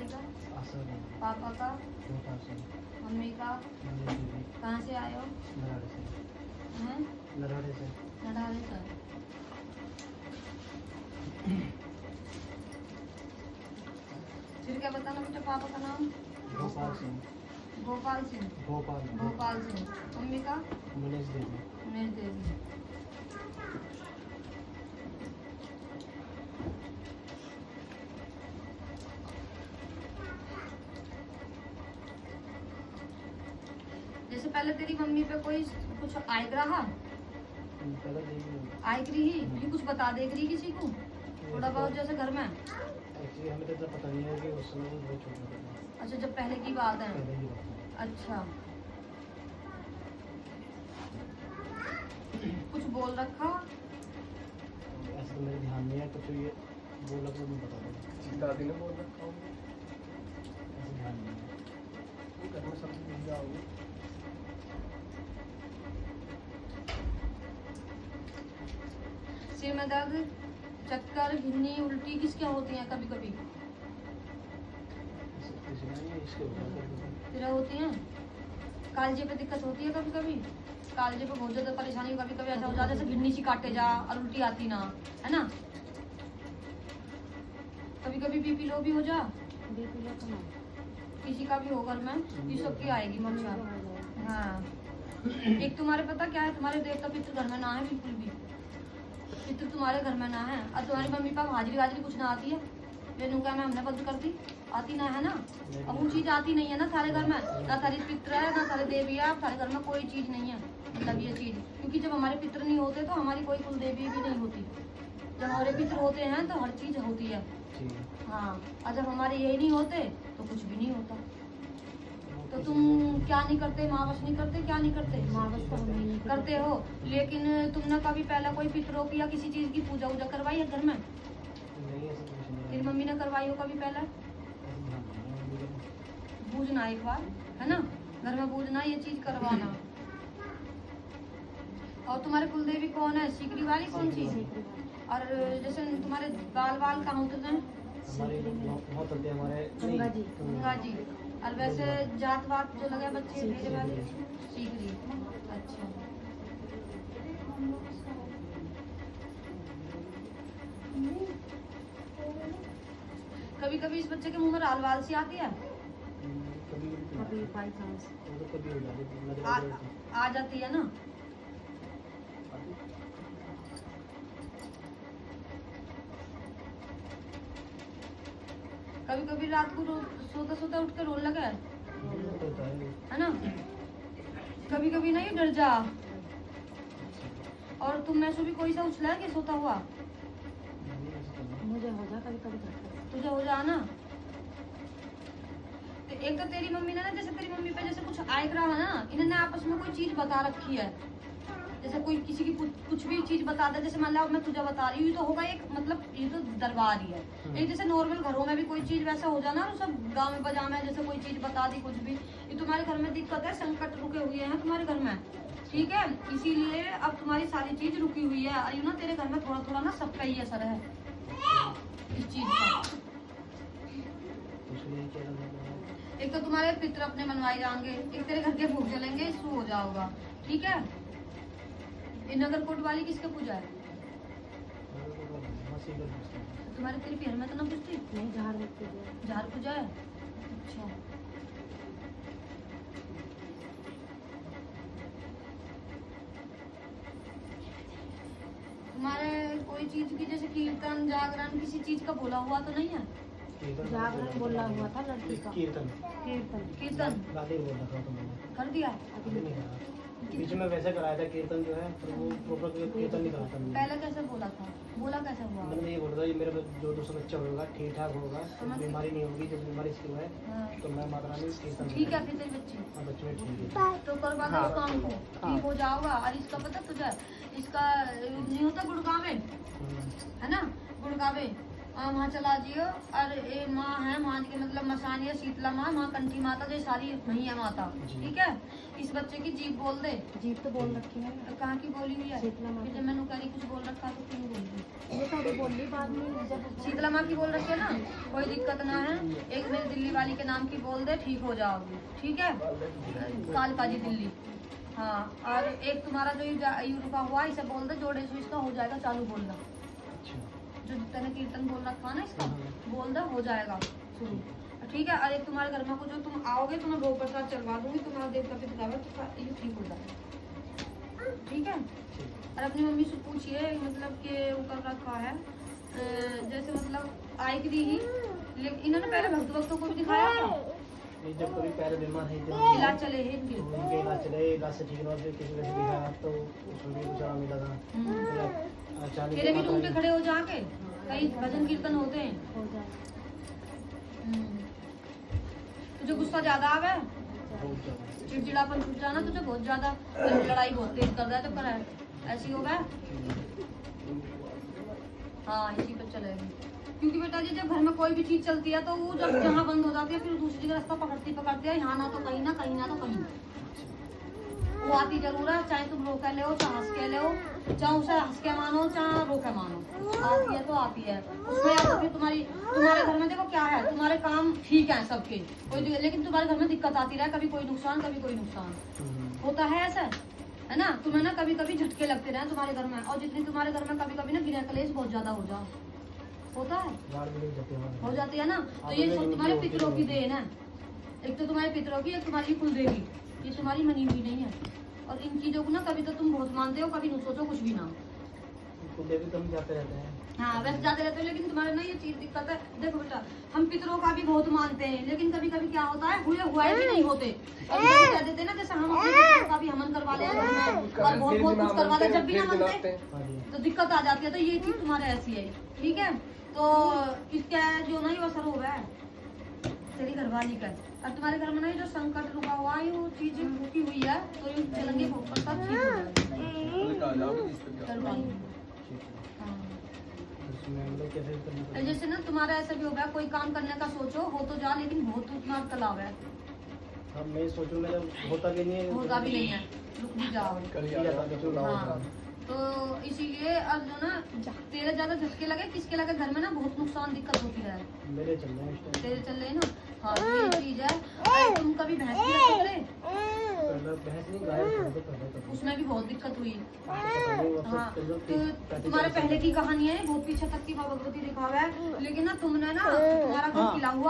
Daddy का? आसन है, पापा का? छोटा आसन, मम्मी का? मम्मी दीदी, कहाँ से आए हो? नराड़े से, हैं? नराड़े से। नडाले से। फिर क्या बताना बेटा पापा का नाम? गोपाल सिंह, गोपाल सिंह। गोपाल, गोपाल सिंह। मम्मी का? मनीष देवी। उमेश देवी। जैसे पहले तेरी मम्मी पे कोई कुछ आयक रहा पहले देवी आयक रही ये कुछ बता देख रही किसी को थोड़ा बहुत जैसे घर में? एक्चुअली हमें तो इतना पता नहीं है कि उस समय वो बहुत छोटा था। अच्छा जब पहले की बात है। पहले की बात है। अच्छा कुछ बोल रखा? ऐसा तो मेरे ध्यान नहीं है, कुछ ये बोला तो मैं बता दूँगा। दादी ने बोल रखा होगा, ऐसा ध्यान नहीं है। घर में सब मिल जाओगे। सिर में दर्द, चक्कर, घिन्नी, उल्टी किसके होती हैं कभी कभी? ऐसा कुछ नहीं है, इसके ऊपर तेरा होती हैं? कालजे पे दिक्कत होती है कभी कभी? कालजे पे बहुत ज्यादा परेशानी कभी कभी ऐसा हो जाता है जैसे घिन्नी सी काटे जा और उल्टी आती ना, है ना? कभी कभी बीपी लो भी हो जा? बीपी लो तो नहीं। किसी का भी हो घर में ये सबकी आएगी मम्मी। हाँ एक तुम्हारे पता क्या है, तुम्हारे देवता पितृ घर में ना है बिल्कुल भी, पितृ तुम्हारे घर में ना है। और तुम्हारी मम्मी पापा हाजिरी वाजिरी कुछ ना आती है? रेनू क्या मैं हमने बंद कर दी, आती ना है ना? अब वो चीज आती नहीं है ना सारे घर में, ना सारे पितृ है ना सारे देवी है, सारे घर में कोई चीज नहीं है मतलब ये चीज। क्योंकि जब हमारे पितृ नहीं होते तो हमारी कोई कुल देवी भी नहीं होती। जब हमारे पितृ होते हैं तो हर चीज होती है। ठीक है। हाँ और जब हमारे यही नहीं होते तो कुछ भी नहीं होता। तो तुम क्या नहीं करते, मावस नहीं करते, क्या नहीं करते? मावस तो हम नहीं करते हो, लेकिन तुमने कभी पहला कोई पितरों की या किसी चीज की पूजा वूजा करवाई है घर में? नहीं ऐसा कुछ नहीं तेरी है। मम्मी ने करवाई हो कभी पहले? ऐसा ध्यान नहीं है मुझे। पूजना एक बार, है ना? घर में पूजना ये चीज करवाना। और तुम्हारे कुलदेवी कौन है? सीकरी वाली कौन सी? और जैसे तुम्हारे बाल बाल कहाँ उतरते हैं? हमारे बहुत होते हैं हमारे गंगा जी। गंगा जी। और वैसे जात वात जो लगे बच्चे मेरे वाले सीकरी। अच्छा कभी कभी इस बच्चे के मुंह में लाल वाल सी आती है? कभी कभी बाई चांस वो तो कभी हो जाती है, नजर आ, आ जाती है। आ जाती है ना? कभी कभी रात को सोता सोता उठ कर रोने लगा वो तो होता है ना? कभी कभी नहीं डर जा। और तुम में से भी कोई सा उछला है कि सोता हुआ? नहीं ऐसा तो नहीं। मुझे हो जा कभी कभी करता है। तुझे हो जा ना? तो एक तो तेरी मम्मी ने ना जैसे तेरी मम्मी पे जैसे कुछ आयक रहा है ना, इन्होंने आपस में कोई चीज बता रखी है। जैसे कोई किसी की कुछ भी चीज बता दे, जैसे मान लो मैं तुझे बता रही हूँ, ये तो होगा एक मतलब ये तो दरबार ही है। एक जैसे नॉर्मल घरों में भी कोई चीज वैसा हो जाना, सब गाँव में बजा में जैसे कोई चीज बता दी कुछ भी, ये तुम्हारे घर में दिक्कत है, संकट रुके हुए हैं तुम्हारे घर में, ठीक है? इसीलिए अब तुम्हारी सारी चीज रुकी हुई है। और यू ना तेरे घर में थोड़ा थोड़ा ना सबका ही असर है इस चीज का। कुछ नहीं किया जाता है। एक तो तुम्हारे पितृ अपने मनवाए जाएंगे, एक तेरे घर के भूख जलेंगे, शुरू हो जाओगा, ठीक है? ये नगरकोट वाली किसके पूजा है? हंसी कर पूछते हैं। तुम्हारे तेरी पीर में तो ना पूछती? नहीं झाड़ देती है। झाड़ पूजा है? अच्छा तुम्हारे कोई चीज की जैसे कीर्तन जागरण किसी चीज का बोला हुआ तो नहीं है? जागरण बोला हुआ था लड़की का। कीर्तन कीर्तन कीर्तन गाली बोल रखा तो मैंने कर दिया? अभी नहीं करा। बीच में वैसे कराया था कीर्तन जो है, पर वो प्रॉपर कीर्तन नहीं करा था मैंने। पहले कैसे बोला था? बोला कैसे हुआ? मैंने ये बोला था ये मेरा जो दूसरा बच्चा होगा ठीक ठाक होगा, बीमारी नहीं होगी, जब बीमारी इसकी है हाँ। तो मैं माता रानी कीर्तन ठीक है फिर तेरी बच्ची हाँ बच्चे में ठीक है। तो करवा दो उस काम को, ठीक हो जाओगा। और इसका पता तुझे, इसका नहीं होता गुड़गावे, है ना? गुड़गावे वहाँ चला जियो। और ये माँ है, माँ के मतलब मसानी है, शीतला माँ, माँ कंठी माता, जो सारी वही है माता। जी। ठीक है, इस बच्चे की जीप बोल दे। जीप तो बोल रखी है तो कहाँ की बोली हुई है? शीतला माँ फिर जब मैंने करी कुछ बोल रखा तो क्यों बोल दी? ये तो अभी बोल ली बाद में जब शीतला माँ की बोल रखी है ना, कोई दिक्कत ना है। एक मेरी दिल्ली वाली के नाम की बोल दे, ठीक हो जाओगी। ठीक है, कालका जी दिल्ली। हाँ, और एक तुम्हारा जो यू रुका हुआ इसे बोल दे, जोड़े से इसका हो जाएगा चालू बोलना। अच्छा। जो तने कीर्तन बोल रखा ना इसका, बोल दे हो जाएगा शुरू। ठीक है, और एक तुम्हारे घर में को जो तुम आओगे तो मैं भोग प्रसाद चलवा दूंगी, तुम्हारा देवता पिता का तो ये ठीक हो जाएगा। ठीक है, और अपनी मम्मी से पूछिए, मतलब कि वो कर रखा है जैसे मतलब आई दी ही, लेकिन इन्होंने पहले भक्तों को भी दिखाया था। ये जब कभी पैर बीमार है इलाज चले है इनके। तो उनके इलाज चले, इलाज से ठीक हुआ, फिर किसी वजह से दिखाया तो उसमें भी कुछ आराम मिला था। फिर अचानक तेरे भी रूम पे खड़े हो जाके, कहीं भजन कीर्तन होते हैं। हो जाए। तुझे गुस्सा ज्यादा आ गया, बहुत ज्यादा। चिड़चिड़ापन छूट जाना तुझे बहुत ज्यादा, लड़ाई बहुत तेज कर रहा है तो कर है ऐसी होगा। हाँ, इसी पर चलेगी, क्योंकि बेटा जी जब घर में कोई भी चीज चलती है तो वो जब जहाँ बंद हो जाती है फिर दूसरी जगह रास्ता पकड़ती है, यहाँ ना तो कहीं ना कहीं ना तो कहीं। वो आती जरूर है, चाहे तुम रो के ले हो, चाहे हंस के ले हो, चाहे उसे हंस के मानो चाहे रो के मानो, आती है तो आती है। उसमें या तो फिर तुम्हारे घर में देखो क्या है, तुम्हारे काम ठीक है सबके, लेकिन तुम्हारे घर में दिक्कत आती रहे, कभी कोई नुकसान कभी कोई नुकसान होता है, ऐसा है ना। तुम्हें ना कभी कभी झटके लगते रहे तुम्हारे घर में, और जितनी तुम्हारे घर में कभी कभी ना गृह कलेश बहुत ज्यादा हो जाओ, होता है, हो जाती है ना। तो ये सब तुम्हारे पितरों की देन है, एक तो तुम्हारे पितरों की, एक तुम्हारी कुल देवी, ये तुम्हारी मनी हुई नहीं है। और इन चीजों को ना कभी तो तुम बहुत मानते हो, कभी न सोचो कुछ भी ना। देवी तो हम जाते रहते हैं। हाँ, वैसे जाते रहते हो, लेकिन तुम्हारे ना ये चीज दिक्कत है। देखो बेटा, हम पितरों का भी बहुत मानते हैं, लेकिन कभी कभी क्या होता है, हुए भी नहीं होते। और कभी कह देते हैं ना, जैसे हम अपने पितरों का भी हमन करवा ले और बहुत बहुत कुछ करवा ले, जब भी ना मानते तो दिक्कत आ जाती है। तो ये चीज तुम्हारे ऐसी है, ठीक है। तो इसका जो ना ये असर हो रहा है तेरी घरवाली का, और तुम्हारे घर में ना जो संकट रुका हुआ है, वो चीज रुकी हुई है, तो ये चलेंगे बहुत सब ठीक हो जाएगा। हाँ। उसमें हम लोग कैसे करना और पड़ेगा? जैसे ना तुम्हारा ऐसा भी हो गया, कोई काम करने का सोचो, हो तो जा, लेकिन बहुत उतना तलाव है, अब मैं सोचूं, मेरा होता भी नहीं है, होता भी नहीं है, रुक भी जाओ। हाँ, तो इसीलिए अब जो ना तेरे ज्यादा झटके लगे, किसके लगे घर में ना बहुत नुकसान दिक्कत होती है, मेरे चल रहे हैं इस टाइम। तेरे चल रहे हैं ना। हाँ, तो ये चीज है। अरे तुम कभी भैंस भी रखे थे? पहले भैंस नहीं, गाय रखते थे पहले तो। उसमें भी बहुत दिक्कत हुई। हाँ, हाँ, तो तुम्हारे पहले की कहानी है, बहुत पीछे तक की भगवती दिखावा है, लेकिन ना तुमने ना तुम्हारा घर हाँ। किला हुआ